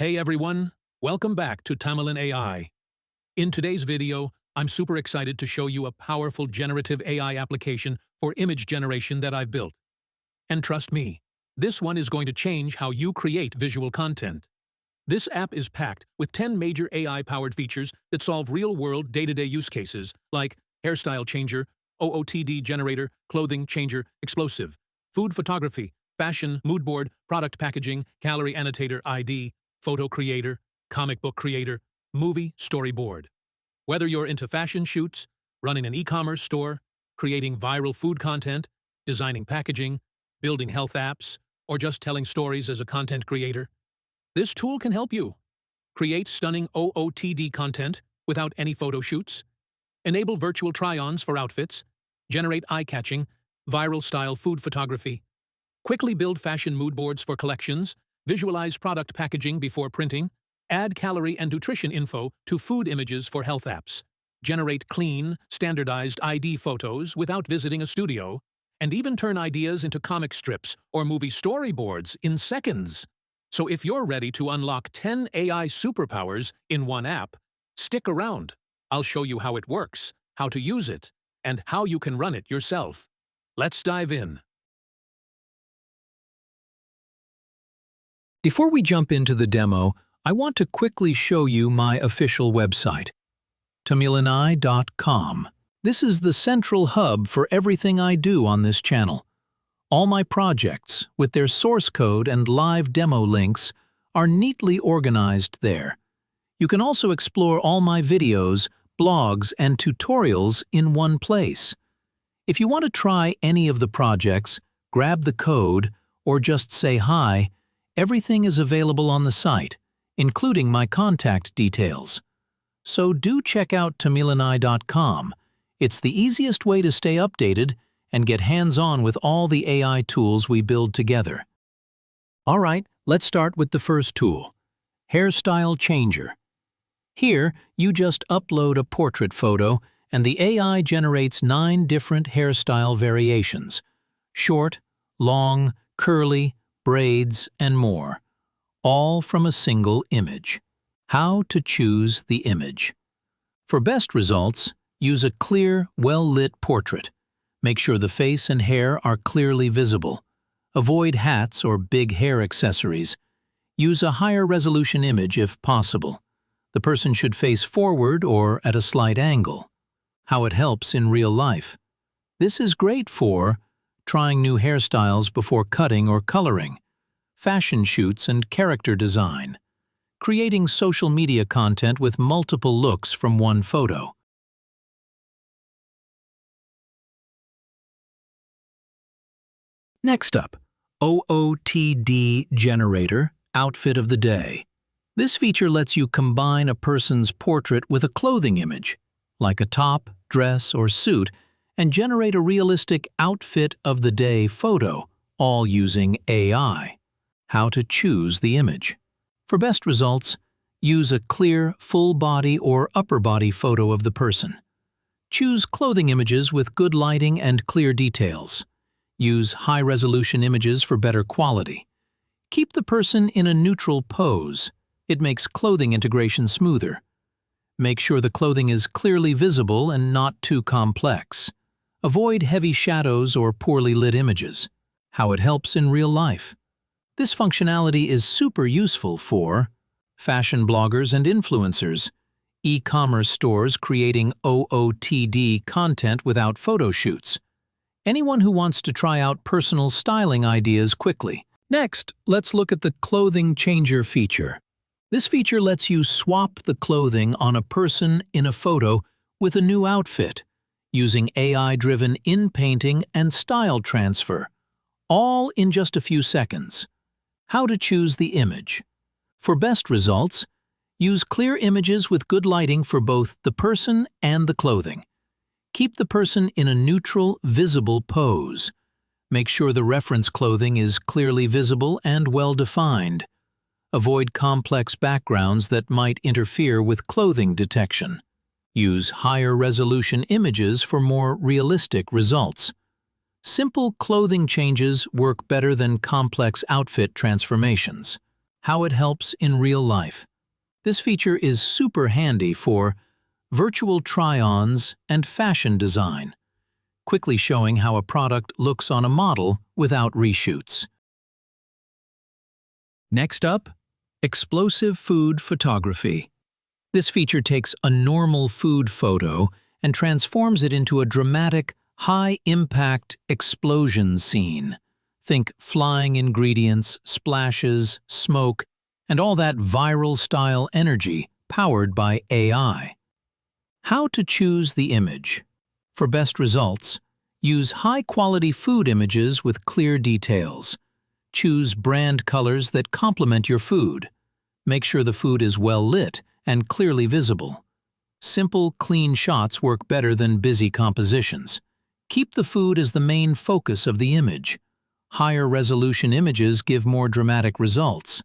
Hey everyone, welcome back to Tamilin AI. In today's video, I'm super excited to show you a powerful generative AI application for image generation that I've built. And trust me, this one is going to change how you create visual content. This app is packed with 10 major AI-powered features that solve real-world day-to-day use cases like hairstyle changer, OOTD generator, clothing changer, explosive, food photography, fashion, mood board, product packaging, calorie annotator ID, photo creator, comic book creator, movie storyboard. Whether you're into fashion shoots, running an e-commerce store, creating viral food content, designing packaging, building health apps, or just telling stories as a content creator, this tool can help you. Create stunning OOTD content without any photo shoots, enable virtual try-ons for outfits, generate eye-catching, viral-style food photography, quickly build fashion mood boards for collections, visualize product packaging before printing, add calorie and nutrition info to food images for health apps, generate clean, standardized ID photos without visiting a studio, and even turn ideas into comic strips or movie storyboards in seconds. So if you're ready to unlock 10 AI superpowers in one app, stick around. I'll show you how it works, how to use it, and how you can run it yourself. Let's dive in. Before we jump into the demo, I want to quickly show you my official website, tamilinai.com. This is the central hub for everything I do on this channel. All my projects, with their source code and live demo links, are neatly organized there. You can also explore all my videos, blogs, and tutorials in one place. If you want to try any of the projects, grab the code, or just say hi, everything is available on the site, including my contact details. So do check out tamilinai.com. It's the easiest way to stay updated and get hands-on with all the AI tools we build together. All right, let's start with the first tool, Hairstyle Changer. Here, you just upload a portrait photo and the AI generates 9 different hairstyle variations: short, long, curly, braids, and more, all from a single image. How to choose the image. For best results, use a clear, well-lit portrait. Make sure the face and hair are clearly visible. Avoid hats or big hair accessories. Use a higher resolution image if possible. The person should face forward or at a slight angle. How it helps in real life. This is great for trying new hairstyles before cutting or coloring, fashion shoots and character design, creating social media content with multiple looks from one photo. Next up, OOTD Generator, Outfit of the Day. This feature lets you combine a person's portrait with a clothing image, like a top, dress, or suit, and generate a realistic outfit of the day photo, all using AI. How to choose the image. For best results, use a clear, full body or upper body photo of the person. Choose clothing images with good lighting and clear details. Use high-resolution images for better quality. Keep the person in a neutral pose. It makes clothing integration smoother. Make sure the clothing is clearly visible and not too complex. Avoid heavy shadows or poorly lit images. How it helps in real life. This functionality is super useful for fashion bloggers and influencers, e-commerce stores creating OOTD content without photo shoots, anyone who wants to try out personal styling ideas quickly. Next, let's look at the Clothing Changer feature. This feature lets you swap the clothing on a person in a photo with a new outfit, using AI-driven in-painting and style transfer, all in just a few seconds. How to choose the image. For best results, use clear images with good lighting for both the person and the clothing. Keep the person in a neutral, visible pose. Make sure the reference clothing is clearly visible and well-defined. Avoid complex backgrounds that might interfere with clothing detection. Use higher resolution images for more realistic results. Simple clothing changes work better than complex outfit transformations. How it helps in real life. This feature is super handy for virtual try-ons and fashion design, quickly showing how a product looks on a model without reshoots. Next up, explosive food photography. This feature takes a normal food photo and transforms it into a dramatic, high-impact explosion scene. Think flying ingredients, splashes, smoke, and all that viral-style energy powered by AI. How to choose the image. For best results, use high-quality food images with clear details. Choose brand colors that complement your food. Make sure the food is well lit and clearly visible. Simple, clean shots work better than busy compositions. Keep the food as the main focus of the image. Higher resolution images give more dramatic results.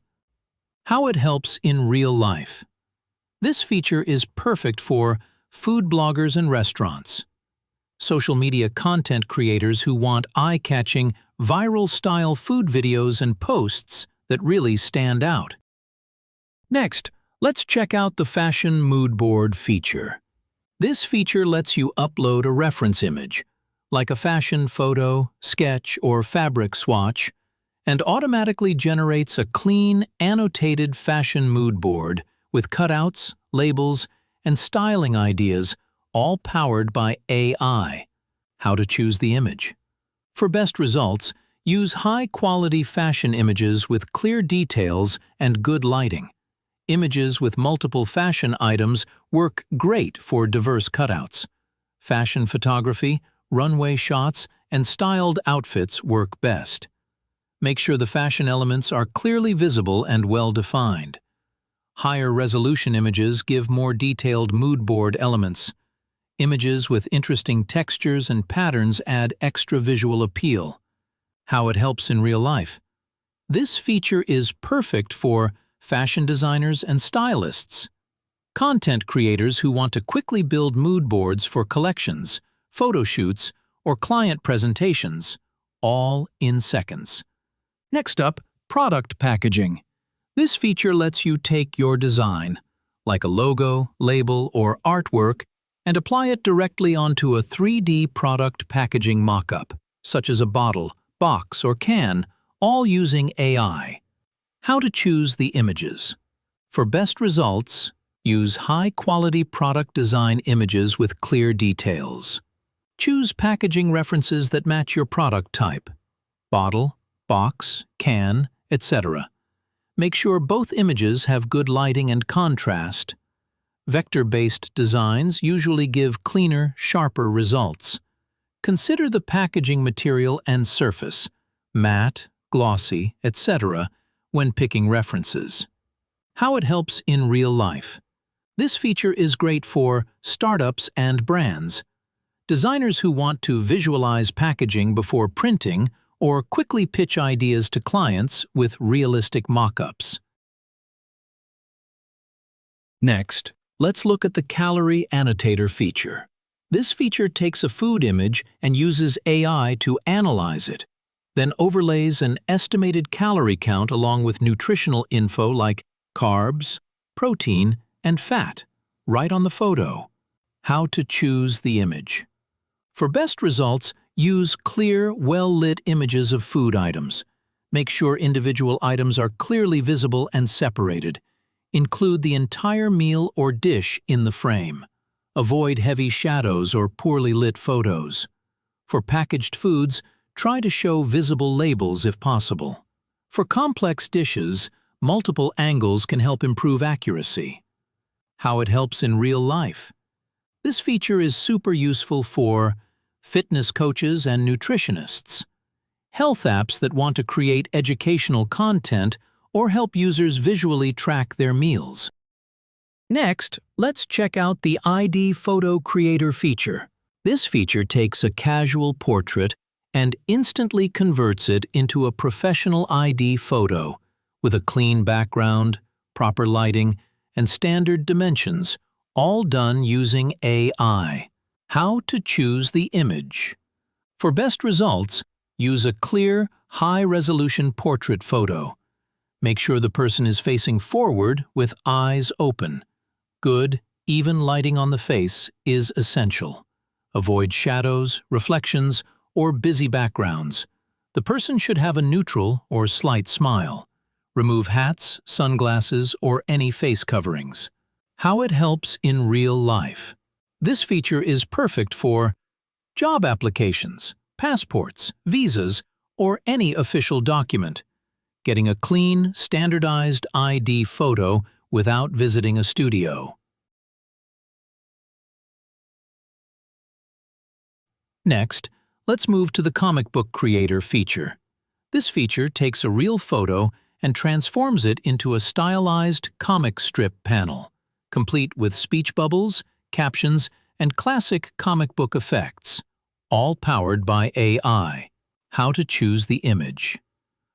How it helps in real life. This feature is perfect for food bloggers and restaurants, social media content creators who want eye-catching, viral-style food videos and posts that really stand out. Next, let's check out the Fashion Mood Board feature. This feature lets you upload a reference image, like a fashion photo, sketch, or fabric swatch, and automatically generates a clean, annotated fashion mood board with cutouts, labels, and styling ideas, all powered by AI. How to choose the image. For best results, use high-quality fashion images with clear details and good lighting. Images with multiple fashion items work great for diverse cutouts. Fashion photography, runway shots, and styled outfits work best. Make sure the fashion elements are clearly visible and well-defined. Higher resolution images give more detailed mood board elements. Images with interesting textures and patterns add extra visual appeal. How it helps in real life. This feature is perfect for fashion designers and stylists, content creators who want to quickly build mood boards for collections, photo shoots, or client presentations, all in seconds. Next up, product packaging. This feature lets you take your design, like a logo, label, or artwork, and apply it directly onto a 3D product packaging mock-up, such as a bottle, box, or can, all using AI. How to choose the images. For best results, use high-quality product design images with clear details. Choose packaging references that match your product type, bottle, box, can, etc. Make sure both images have good lighting and contrast. Vector-based designs usually give cleaner, sharper results. Consider the packaging material and surface, matte, glossy, etc., when picking references. How it helps in real life. This feature is great for startups and brands, designers who want to visualize packaging before printing or quickly pitch ideas to clients with realistic mock-ups. Next, let's look at the Calorie Annotator feature. This feature takes a food image and uses AI to analyze it, then overlays an estimated calorie count along with nutritional info like carbs, protein, and fat, right on the photo. How to choose the image. For best results, use clear, well-lit images of food items. Make sure individual items are clearly visible and separated. Include the entire meal or dish in the frame. Avoid heavy shadows or poorly lit photos. For packaged foods, try to show visible labels if possible. For complex dishes, multiple angles can help improve accuracy. How it helps in real life. This feature is super useful for fitness coaches and nutritionists, health apps that want to create educational content or help users visually track their meals. Next, let's check out the ID Photo Creator feature. This feature takes a casual portrait and instantly converts it into a professional ID photo with a clean background, proper lighting, and standard dimensions, all done using AI. How to choose the image. For best results, use a clear, high-resolution portrait photo. Make sure the person is facing forward with eyes open. Good, even lighting on the face is essential. Avoid shadows, reflections, or busy backgrounds. The person should have a neutral or slight smile. Remove hats, sunglasses, or any face coverings. How it helps in real life. This feature is perfect for job applications, passports, visas, or any official document. Getting a clean, standardized ID photo without visiting a studio. Next, let's move to the comic book creator feature. This feature takes a real photo and transforms it into a stylized comic strip panel, complete with speech bubbles, captions, and classic comic book effects, all powered by AI. How to choose the image.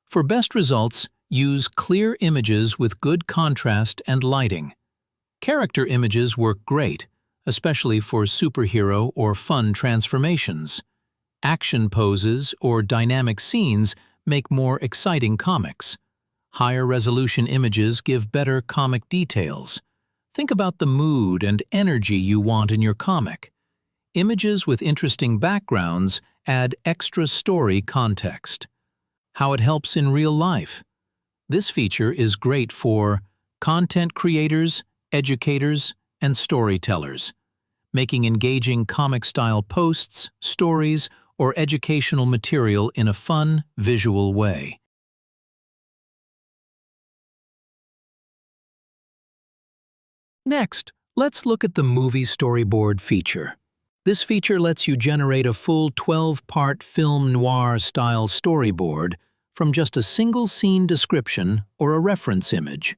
For best results, use clear images with good contrast and lighting. Character images work great, especially for superhero or fun transformations. Action poses or dynamic scenes make more exciting comics. Higher resolution images give better comic details. Think about the mood and energy you want in your comic. Images with interesting backgrounds add extra story context. How it helps in real life. This feature is great for content creators, educators, and storytellers, making engaging comic-style posts, stories, or educational material in a fun, visual way. Next, let's look at the movie storyboard feature. This feature lets you generate a full 12-part film noir-style storyboard from just a single scene description or a reference image,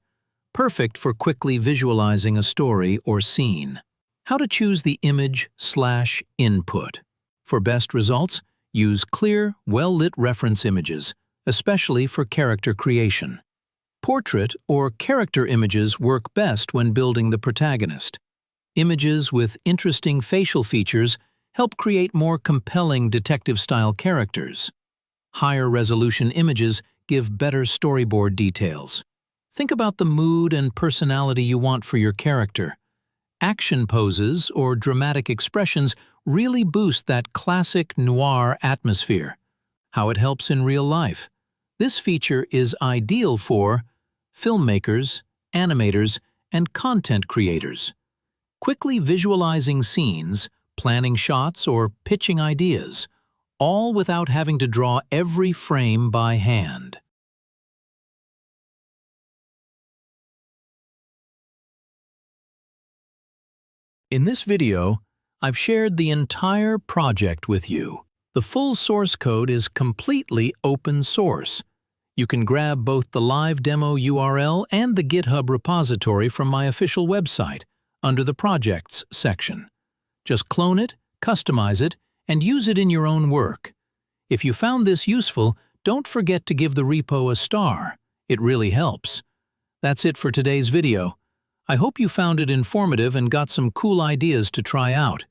perfect for quickly visualizing a story or scene. How to choose the image/input. For best results, use clear, well-lit reference images, especially for character creation. Portrait or character images work best when building the protagonist. Images with interesting facial features help create more compelling detective-style characters. Higher resolution images give better storyboard details. Think about the mood and personality you want for your character. Action poses or dramatic expressions really boost that classic noir atmosphere. How it helps in real life. This feature is ideal for filmmakers, animators, and content creators. Quickly visualizing scenes, planning shots, or pitching ideas, all without having to draw every frame by hand. In this video, I've shared the entire project with you. The full source code is completely open source. You can grab both the live demo URL and the GitHub repository from my official website under the Projects section. Just clone it, customize it, and use it in your own work. If you found this useful, don't forget to give the repo a star. It really helps. That's it for today's video. I hope you found it informative and got some cool ideas to try out.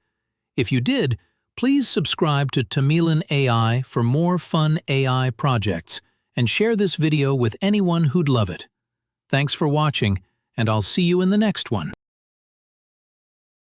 If you did, please subscribe to Tamilan AI for more fun AI projects and share this video with anyone who'd love it. Thanks for watching, and I'll see you in the next one.